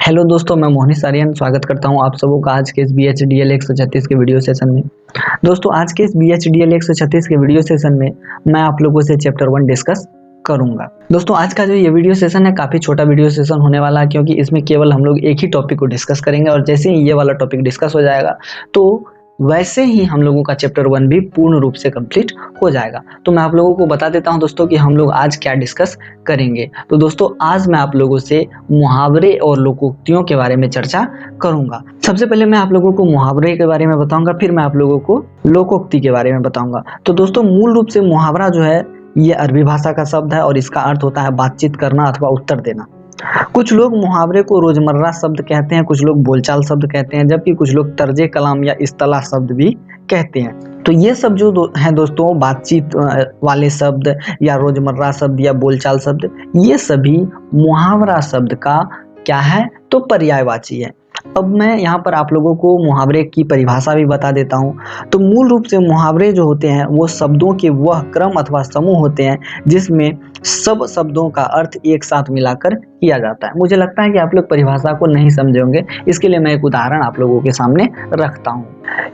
Hello दोस्तों, मैं मोहनीश आर्यन स्वागत करता हूं आप सबों का आज के इस BHDL 136 के वीडियो सेशन में। दोस्तों, आज के इस BHDL 136 के वीडियो सेशन में मैं आप लोगों से चैप्टर 1 डिस्कस करूंगा। दोस्तों, आज का जो ये वीडियो सेशन है काफ़ी छोटा वीडियो सेशन होने वाला है, क्योंकि इसमें केवल हम लोग एक ही टॉपिक को डिस्कस करेंगे और जैसे ही ये वाला टॉपिक डिस्कस हो जाएगा तो वैसे ही हम लोगों का चैप्टर 1 भी पूर्ण रूप से कंप्लीट हो जाएगा। तो मैं आप लोगों को बता देता हूं दोस्तों कि हम लोग आज क्या डिस्कस करेंगे। तो दोस्तों, आज मैं आप लोगों से मुहावरे और लोकोक्तियों के बारे में चर्चा करूंगा। सबसे पहले मैं आप लोगों को मुहावरे के बारे में बताऊंगा, फिर मैं आप लोगों को लोकोक्ति के बारे में बताऊंगा। तो दोस्तों, मूल रूप से मुहावरा जो है ये अरबी भाषा का शब्द है और इसका अर्थ होता है बातचीत करना अथवा उत्तर देना। कुछ लोग मुहावरे को रोजमर्रा शब्द कहते हैं, कुछ लोग बोलचाल शब्द कहते हैं, जबकि कुछ लोग तर्जे कलाम या इस्तिलाह शब्द भी कहते हैं। तो ये सब जो हैं दोस्तों, बातचीत वाले शब्द या रोजमर्रा शब्द या बोलचाल शब्द, ये सभी मुहावरा शब्द का क्या है तो पर्यायवाची है। अब मैं यहाँ पर आप लोगों को मुहावरे की परिभाषा भी बता देता हूँ। तो मूल रूप से मुहावरे जो होते हैं वो शब्दों के वह क्रम अथवा समूह होते हैं जिसमें सब शब्दों का अर्थ एक साथ मिलाकर किया जाता है। मुझे लगता है कि आप लोग परिभाषा को नहीं समझे होंगे, इसके लिए मैं एक उदाहरण आप लोगों के सामने रखता हूँ।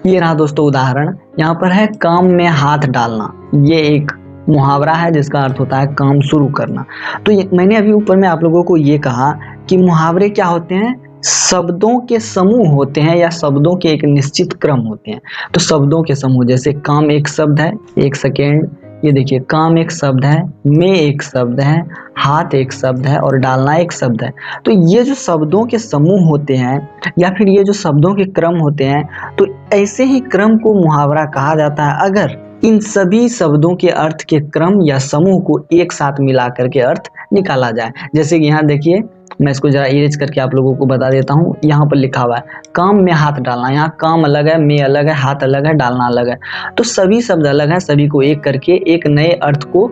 ये रहा दोस्तों उदाहरण, यहाँ पर है काम में हाथ डालना। ये एक मुहावरा है जिसका अर्थ होता है काम शुरू करना। तो मैंने अभी ऊपर में आप लोगों को ये कहा कि मुहावरे क्या होते हैं, शब्दों के समूह होते हैं या शब्दों के एक निश्चित क्रम होते हैं। तो शब्दों के समूह, जैसे काम एक शब्द है, एक सेकेंड, ये देखिए काम एक शब्द है, में एक शब्द है, हाथ एक शब्द है और डालना एक शब्द है। तो ये जो शब्दों के समूह होते हैं या फिर ये जो शब्दों के क्रम होते हैं, तो ऐसे ही क्रम को मुहावरा कहा जाता है अगर इन सभी शब्दों के अर्थ के क्रम या समूह को एक साथ मिला करके अर्थ निकाला जाए। जैसे कि यहाँ देखिए, मैं इसको जरा इरेज करके आप लोगों को बता देता हूँ। यहाँ पर लिखा हुआ है काम में हाथ डालना। यहाँ काम अलग है, में अलग है, हाथ अलग है, डालना अलग है। तो सभी शब्द अलग हैं, सभी को एक करके एक नए अर्थ को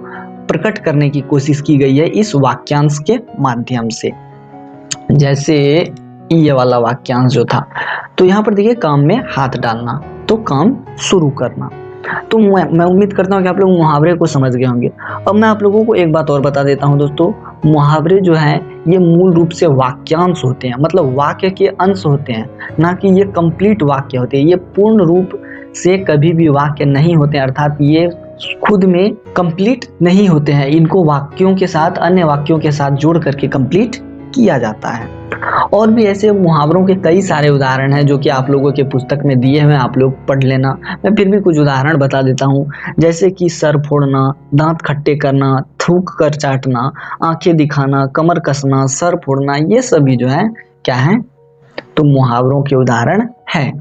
प्रकट करने की कोशिश की गई है इस वाक्यांश के माध्यम से। जैसे ये वाला वाक्यांश जो था, तो यहाँ पर देखिए काम में हाथ डालना, तो काम शुरू करना। तो मैं उम्मीद करता हूँ कि आप लोग मुहावरे को समझ गए होंगे। अब मैं आप लोगों को एक बात और बता देता हूँ दोस्तों, मुहावरे जो हैं ये मूल रूप से वाक्यांश होते हैं, मतलब वाक्य के अंश होते हैं, ना कि ये कंप्लीट वाक्य होते हैं। ये पूर्ण रूप से कभी भी वाक्य नहीं होते हैं, अर्थात ये खुद में कंप्लीट नहीं होते हैं। इनको वाक्यों के साथ, अन्य वाक्यों के साथ जोड़ करके कंप्लीट किया जाता है। और भी ऐसे मुहावरों के कई सारे उदाहरण हैं जो कि आप लोगों के पुस्तक में दिए हुए, आप लोग पढ़ लेना। मैं फिर भी कुछ उदाहरण बता देता हूँ, जैसे कि सर फोड़ना, दांत खट्टे करना, थूक कर चाटना, आंखें दिखाना, कमर कसना, सर फोड़ना, ये सभी जो है क्या है तो मुहावरों के उदाहरण है।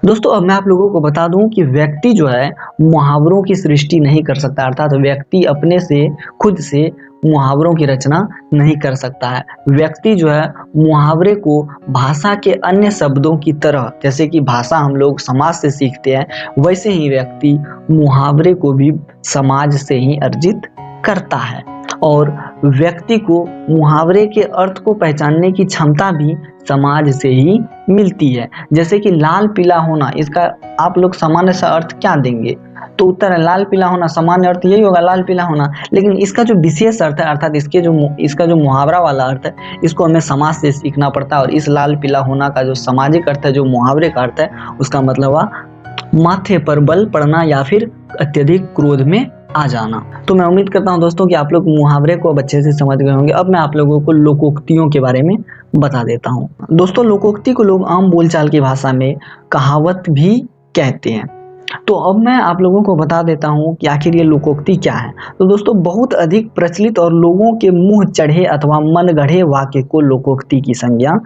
दोस्तों, अब मैं आप लोगों को बता दूं कि व्यक्ति जो है मुहावरों की सृष्टि नहीं कर सकता, अर्थात व्यक्ति अपने से खुद से मुहावरों की रचना नहीं कर सकता है। व्यक्ति जो है मुहावरे को भाषा के अन्य शब्दों की तरह, जैसे कि भाषा हम लोग समाज से सीखते हैं, वैसे ही व्यक्ति मुहावरे को भी समाज से ही अर्जित करता है। और व्यक्ति को मुहावरे के अर्थ को पहचानने की क्षमता भी समाज से ही मिलती है। जैसे कि लाल पीला होना, इसका आप लोग सामान्य सा अर्थ क्या देंगे? तो उत्तर है लाल पीला होना, सामान्य अर्थ यही होगा लाल पीला होना। लेकिन इसका जो विशेष अर्थ है, अर्थात इसका जो मुहावरा वाला अर्थ है, इसको हमें समाज से सीखना पड़ता है। और इस लाल पीला होना का जो सामाजिक अर्थ है, जो मुहावरे का अर्थ है, उसका मतलब हुआ माथे पर बल पड़ना या फिर अत्यधिक क्रोध में आ जाना। तो मैं उम्मीद करता हूं दोस्तों कि आप लोग मुहावरे को अब अच्छे से समझ गए होंगे। अब मैं आप लोगों को लोकोक्तियों के बारे में बता देता हूं। दोस्तों, लोकोक्ति को लोग आम बोलचाल की भाषा में कहावत भी कहते हैं। तो अब मैं आप लोगों को बता देता हूं कि आखिर ये लोकोक्ति क्या है। तो दोस्तों, बहुत अधिक प्रचलित और लोगों के मुंह चढ़े अथवा मन गढ़े वाक्य को लोकोक्ति की संज्ञा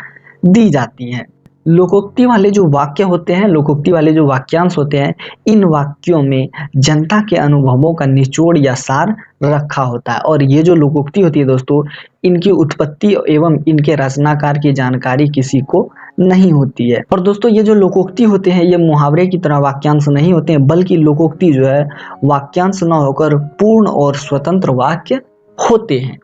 दी जाती है। लोकोक्ति वाले जो वाक्य होते हैं, लोकोक्ति वाले जो वाक्यांश होते हैं, इन वाक्यों में जनता के अनुभवों का निचोड़ या सार रखा होता है। और ये जो लोकोक्ति होती है दोस्तों, इनकी उत्पत्ति एवं इनके रचनाकार की जानकारी किसी को नहीं होती है। और दोस्तों, ये जो लोकोक्ति होते हैं ये मुहावरे की तरह वाक्यांश नहीं होते हैं, बल्कि लोकोक्ति जो है वाक्यांश न होकर पूर्ण और स्वतंत्र वाक्य होते हैं।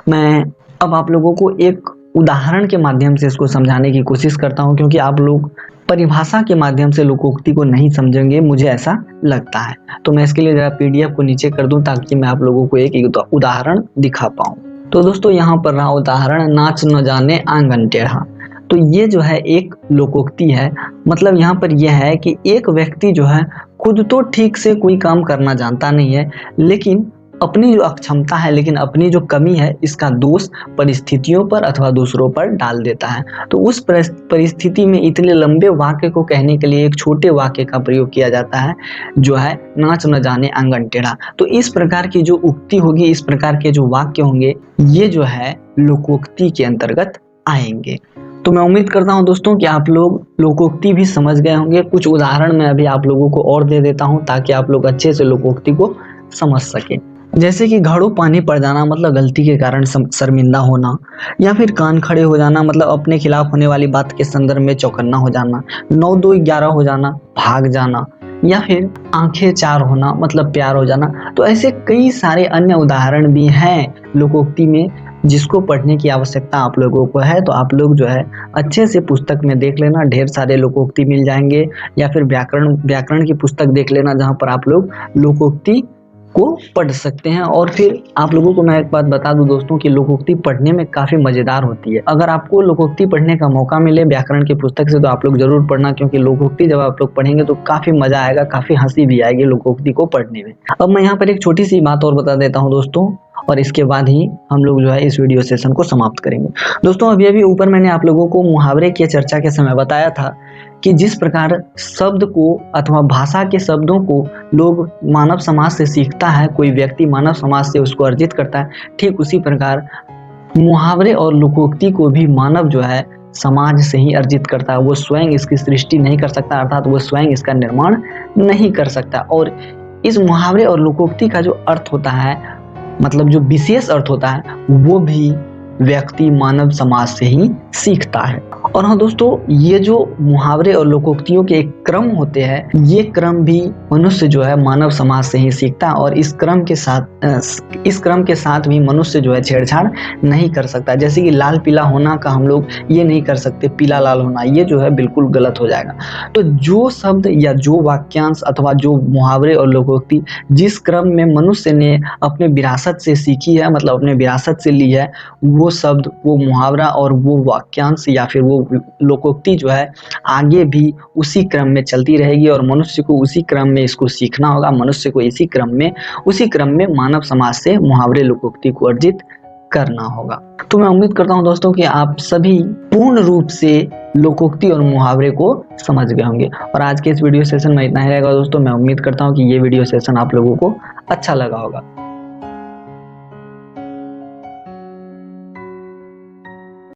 मैं अब आप लोगों को एक उदाहरण के माध्यम से इसको समझाने की कोशिश करता हूं, क्योंकि आप लोग परिभाषा के माध्यम से लोकोक्ति को नहीं समझेंगे, मुझे ऐसा लगता है। तो मैं इसके लिए जरा PDF को नीचे कर दूं ताकि मैं आप लोगों को एक उदाहरण दिखा पाऊं। तो दोस्तों, यहाँ पर रहा उदाहरण, नाच न जाने आंगन टेढ़ा। तो ये जो है एक लोकोक्ति है। मतलब यहाँ पर यह है कि एक व्यक्ति जो है खुद तो ठीक से कोई काम करना जानता नहीं है, लेकिन अपनी जो अक्षमता है, लेकिन अपनी जो कमी है, इसका दोष परिस्थितियों पर अथवा दूसरों पर डाल देता है। तो उस परिस्थिति में इतने लंबे वाक्य को कहने के लिए एक छोटे वाक्य का प्रयोग किया जाता है, जो है नाच न जाने आंगन टेढ़ा। तो इस प्रकार की जो उक्ति होगी, इस प्रकार के जो वाक्य होंगे, ये जो है लोकोक्ति के अंतर्गत आएंगे। तो मैं उम्मीद करता हूं दोस्तों कि आप लोग लोकोक्ति भी समझ गए होंगे। कुछ उदाहरण मैं अभी आप लोगों को और दे देता हूं ताकि आप लोग अच्छे से लोकोक्ति को समझ सकें। जैसे कि घड़ों पानी पड़ जाना मतलब गलती के कारण शर्मिंदा होना, या फिर कान खड़े हो जाना मतलब अपने खिलाफ होने वाली बात के संदर्भ में चौकन्ना हो जाना, 9 2 11 हो जाना, भाग जाना, या फिर आंखें चार होना मतलब प्यार हो जाना। तो ऐसे कई सारे अन्य उदाहरण भी हैं लोकोक्ति में, जिसको पढ़ने की आवश्यकता आप लोगों को है। तो आप लोग जो है अच्छे से पुस्तक में देख लेना, ढेर सारे लोकोक्ति मिल जाएंगे, या फिर व्याकरण की पुस्तक देख लेना जहाँ पर आप लोग लोकोक्ति को पढ़ सकते हैं। और फिर आप लोगों को मैं एक बात बता दूं दोस्तों कि लोकोक्ति पढ़ने में काफी मजेदार होती है। अगर आपको लोकोक्ति पढ़ने का मौका मिले व्याकरण की पुस्तक से तो आप लोग जरूर पढ़ना, क्योंकि लोकोक्ति जब आप लोग पढ़ेंगे तो काफी मजा आएगा, काफी हंसी भी आएगी लोकोक्ति को पढ़ने में। अब मैं यहाँ पर एक छोटी सी बात और बता देता हूँ दोस्तों, और इसके बाद ही हम लोग जो है इस वीडियो सेशन को समाप्त करेंगे। दोस्तों अभी ऊपर मैंने आप लोगों को मुहावरे की चर्चा के समय बताया था कि जिस प्रकार शब्द को अथवा भाषा के शब्दों को लोग मानव समाज से सीखता है, कोई व्यक्ति मानव समाज से उसको अर्जित करता है, ठीक उसी प्रकार मुहावरे और लोकोक्ति को भी मानव जो है समाज से ही अर्जित करता है। वो स्वयं इसकी सृष्टि नहीं कर सकता, अर्थात वो स्वयं इसका निर्माण नहीं कर सकता। और इस मुहावरे और लोकोक्ति का जो अर्थ होता है, मतलब जो विशेष अर्थ होता है, वो भी व्यक्ति मानव समाज से ही सीखता है। और हाँ दोस्तों, ये जो मुहावरे और लोकोक्तियों के एक क्रम होते हैं, ये क्रम भी मनुष्य जो है मानव समाज से ही सीखता है, और इस क्रम के साथ भी मनुष्य जो है छेड़छाड़ नहीं कर सकता। जैसे कि लाल पीला होना का हम लोग ये नहीं कर सकते, पीला लाल होना, ये जो है बिल्कुल गलत हो जाएगा। तो जो शब्द या जो वाक्यांश अथवा जो मुहावरे और लोकोक्ति जिस क्रम में मनुष्य ने अपने विरासत से सीखी है, मतलब अपने विरासत से ली है, वो शब्द, वो मुहावरा और वो वाक्यांश या फिर वो लोकोक्ति जो है आगे भी उसी क्रम में चलती रहेगी, और मनुष्य को उसी क्रम में इसको सीखना होगा। मनुष्य को उसी क्रम में मानव समाज से मुहावरे लोकोक्ति को अर्जित करना होगा। तो मैं उम्मीद करता हूं दोस्तों कि आप सभी पूर्ण रूप से लोकोक्ति और मुहावरे को समझ गए होंगे। और आज के इस वीडियो सेशन में इतना ही रहेगा दोस्तों। मैं उम्मीद करता हूं कि ये वीडियो सेशन आप लोगों को अच्छा लगा होगा।